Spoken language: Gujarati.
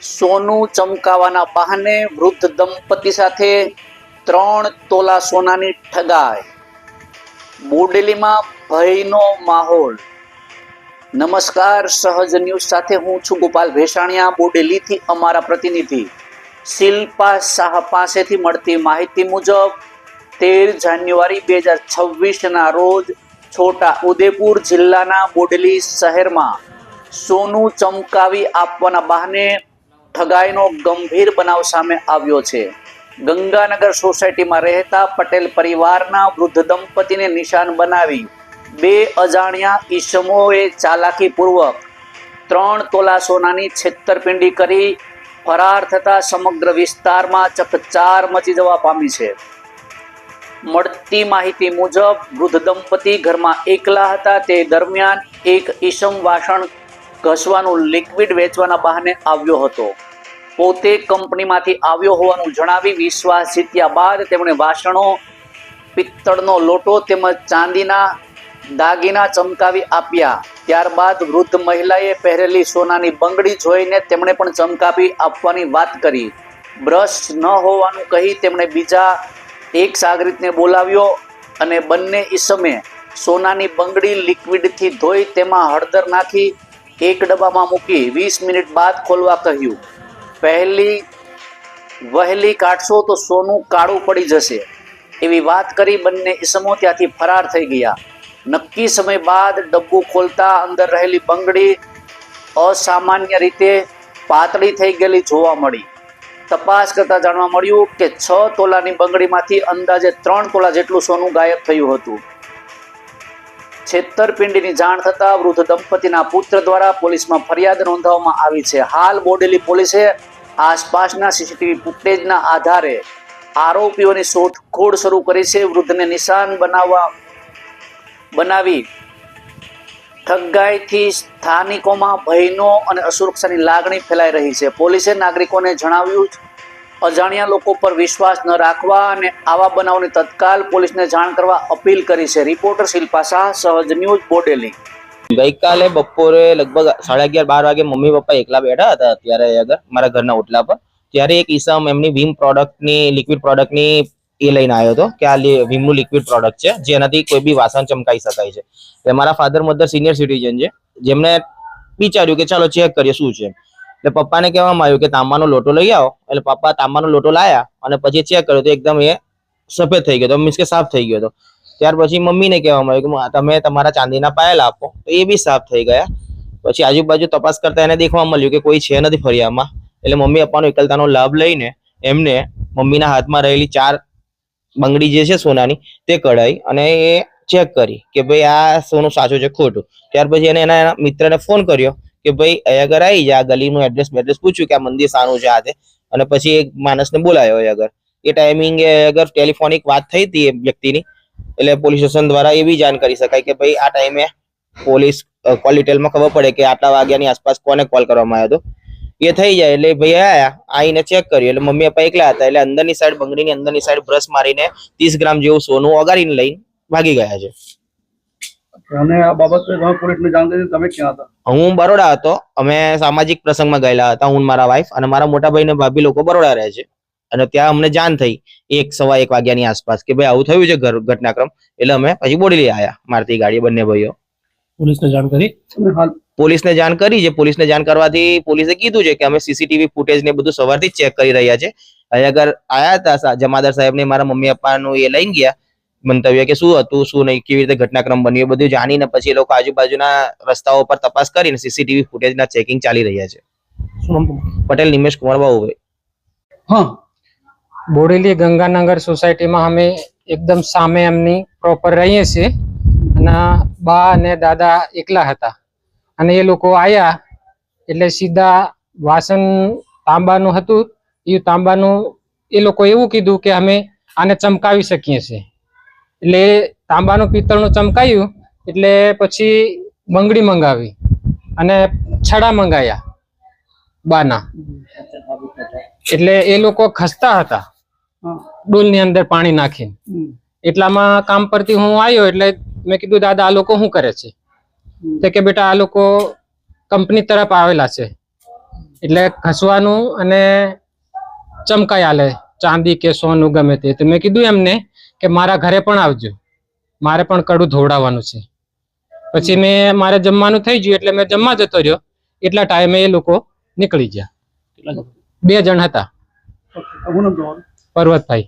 સોનું ચમકાવાના બહાને વૃદ્ધ દંપતી સાથે 3 તોલા સોનાની ઠગાઈ. બોડેલીમાં ભયનો માહોલ. નમસ્કાર, સહજ ન્યૂઝ સાથે હું છું ગોપાલ ભેસાણીયા. બોડેલીથી અમારા પ્રતિનિધિ શિલ્પા શાહ પાસેથી મળતી માહિતી મુજબ 13 જાન્યુઆરી 2026ના રોજ છોટા ઉદેપુર જિલ્લાના બોડેલી શહેરમાં સોનું ચમકાવી આપવાના બહાને ઠગાઈનો ગંભીર બનાવ સામે આવ્યો છે. ગંગાનગર સોસાયટીમાં રહેતા પટેલ પરિવારના વૃદ્ધ દંપતીને નિશાન બનાવી 2 અજાણ્યા ઈસમોએ ચાલાકીપૂર્વક 3 તોલા સોનાની છેતરપિંડી કરી ફરાર થતા સમગ્ર વિસ્તારમાં ચકચાર મચી જવા પામી છે. મળતી માહિતી મુજબ વૃદ્ધ દંપતી ઘરમાં એકલા હતા. તે દરમિયાન એક ઈસમ વાસણ ઘસવાનું લિક્વિડ વેચવાના બહાને આવ્યો હતો. પોતે કંપનીમાંથી આવ્યો હોવાનું જણાવી વિશ્વાસ જીત્યા બાદ તેમણે વાસણો, પિત્તળનો લોટો તેમજ ચાંદીના દાગીના ચમકાવી આપ્યા. ત્યારબાદ વૃદ્ધ મહિલાએ પહેરેલી સોનાની બંગડી જોઈને તેમણે પણ ચમકાવી આપવાની વાત કરી. બ્રશ ન હોવાનું કહી તેમણે બીજા એક સાગરીતને બોલાવ્યો અને બંને ઈસમે સોનાની બંગડી લિક્વિડથી ધોઈ તેમાં હળદર નાખી એક ડબ્બામાં મૂકી 20 મિનિટ બાદ ખોલવા કહ્યું. વહેલી કાઢશો તો સોનું કાળું પડી જશે એવી વાત કરી બંને ઈસમો ત્યાંથી ફરાર થઈ ગયા. નક્કી સમય બાદ ડબ્બું ખોલતા અંદર રહેલી બંગડી અસામાન્ય રીતે પાતળી થઈ ગયેલી જોવા મળી. તપાસ કરતા જાણવા મળ્યું કે 6 તોલાની બંગડીમાંથી અંદાજે 3 તોલા જેટલું સોનું ગાયબ થયું હતું. છેતરપિંડીની જાણ થતાં વૃદ્ધ દંપતીના પુત્ર દ્વારા પોલીસમાં ફરિયાદ નોંધાવવામાં આવી છે. હાલ બોડેલી પોલીસે આસપાસના સીસીટીવી ફૂટેજના આધારે આરોપીઓની શોધખોળ શરૂ કરી છે. વૃદ્ધને નિશાન બનાવી ઠગાઈથી સ્થાનિકોમાં ભયનો અને અસુરક્ષાની લાગણી ફેલાઈ રહી છે. પોલીસે નાગરિકોને જણાવ્યું અજાણ્યા લોકો પર વિશ્વાસ ન રાખવા અને આવા બનાવની તત્કાલ પોલીસને જાણ કરવા અપીલ કરી છે. રિપોર્ટર શિલ્પા શાહ, સહજ ન્યૂઝ, બોડેલી. ગઈકાલે બપોરે લગભગ 11:30 વાગે મમ્મી પપ્પા એકલા બેઠા હતા અત્યારે આગળ મારા ઘરના ઓટલા પર. ત્યારે એક ઈસમ એમની વીમ પ્રોડક્ટની લિક્વિડ પ્રોડક્ટની એ લઈને આવ્યો હતો કે આ વીમનું લિક્વિડ પ્રોડક્ટ છે જેનાથી કોઈ બી વાસણ ચમકાઈ શકાય છે. એટલે મારા ફાધર મધર સિનિયર સિટીઝન છે, જેમને વિચાર્યું કે ચાલો ચેક કરીએ શું છે. એટલે પપ્પાને કહેવામાં આવ્યું કે તાંબાનો લોટો લઈ આવો. એટલે પપ્પા તાંબાનો લોટો લાયા અને પછી ચેક કર્યો તો એકદમ એ સફેદ થઈ ગયો હતો, મીન્સ કે સાફ થઈ ગયો હતો. ત્યાર પછી મમ્મીને કહેવામાં આવ્યું કે તમે તમારા ચાંદીના પાયલ આપો, તો એ બી સાફ થઈ ગયા. પછી આજુબાજુ તપાસ કરતા એને દેખવા મળ્યું કે કોઈ છે નથી ફરિયામાં. એટલે મમ્મી પપ્પાનો એકલતાનો લાભ લઈને એમને મમ્મીના હાથમાં રહેલી 4 બંગડી જે છે સોનાની તે કઢાઈ અને એ ચેક કરી કે ભાઈ આ સોનું સાચું છે ખોટું. ત્યાર પછી એને એના મિત્રને ફોન કર્યો કે ભાઈ અહીંયા આગળ આવી જા, ગલીનું એડ્રેસ પૂછ્યું કે આ મંદિર સારું છે આ તે. અને પછી એક માણસને બોલાયો અહીંયા આગળ. એ ટાઈમિંગે અગર ટેલિફોનિક વાત થઈ હતી એ વ્યક્તિની, એટલે પોલીસ સ્ટેશન દ્વારા એ બી જાણ કરી શકાય કે ભાઈ આ ટાઈમે પોલીસ કોલ ડિટેલમાં ખબર પડે કે આટલા વાગ્યાની આસપાસ કોને કોલ કરવામાં આવ્યો હતો. એ થઈ જાય એટલે ભાઈ આવીને ચેક કર્યું. એટલે મમ્મી પપ્પા એકલા હતા એટલે અંદરની સાઈડ બંગડીની અંદરની સાઈડ બ્રશ મારીને 30 ગ્રામ જેવું સોનું ઓગાળીને લઈને ભાગી ગયા છે. અને આ બાબતે તમે પોલીસને જાણ કરી? તમે ક્યાં હતા? હું બરોડા હતો. અમે સામાજિક પ્રસંગમાં ગયેલા હતા, હું મારા વાઈફ અને મારા મોટા ભાઈ ને ભાભી લોકો બરોડા રહે છે. અને ત્યાં અમને જાણ થઈ 1-1:15 વાગ્યાની આસપાસ કે ભાઈ આવું થયું છે ઘટનાક્રમ. એટલે અમે પછી બોડેલી આવ્યા મારતી ગાડી બંને ભાઈઓ. પોલીસને જાણ કરી? પોલીસને જાણ કરી છે. પોલીસને જાણ કરવાથી પોલીસે કીધું છે કે અમે સીસીટીવી ફૂટેજ ને બધું સવારથી ચેક કરી રહ્યા છે. આગળ આયા હતા જમાદાર સાહેબ ને મારા મમ્મી પપ્પાનું એ લઈને ગયા મંતવ્ય કે શું હતું શું નહીં, કેવી રીતે ઘટનાક્રમ બન્યો, બધું જાણીને પછી એ લોકો આજુબાજુના રસ્તાઓ પર તપાસ કરીને સીસીટીવી ફૂટેજના ચેકિંગ ચાલી રહ્યા છે. પટેલ નિમેશ કુમાર બાબુભાઈ. હા, બોડેલી ગંગાનગર સોસાયટીમાં અમે એકદમ સામે એમની પ્રોપર રહીએ છીએ અને બા અને દાદા એકલા હતા. અને એ લોકો આવ્યા એટલે સીધા વાસણ તાંબાનું હતું, એ તાંબાનું એ લોકો એવું કીધું કે અમે આને ચમકાવી શકીએ છીએ. એટલે તાંબાનું પિત્તળનું ચમકાયું એટલે પછી બંગડી મંગાવી અને છડા મંગાયા બાના. એટલે એ લોકો ખસતા હતા ડોલની અંદર પાણી નાખીને. એટલામાં કામ પરથી હું આવ્યો એટલે મેં કીધું દાદા આ લોકો શું કરે છે? તો કે બેટા આ લોકો કંપની તરફ આવેલા છે એટલે ઘસવાનું અને ચમકાઈ આલે ચાંદી કે સોનું ગમે તે. તો મેં કીધું એમને કે મારા ઘરે પણ આવજો, મારે પણ કડું ધોવડાવવાનું છે. પછી મેં મારે જમવાનું થઈ ગયું એટલે મેં જમવા જતો રહ્યો. એટલા ટાઈમે એ લોકો નીકળી ગયા. 2 જણ હતા. ઓકે, હું નામ તમારું? પર્વતભાઈ.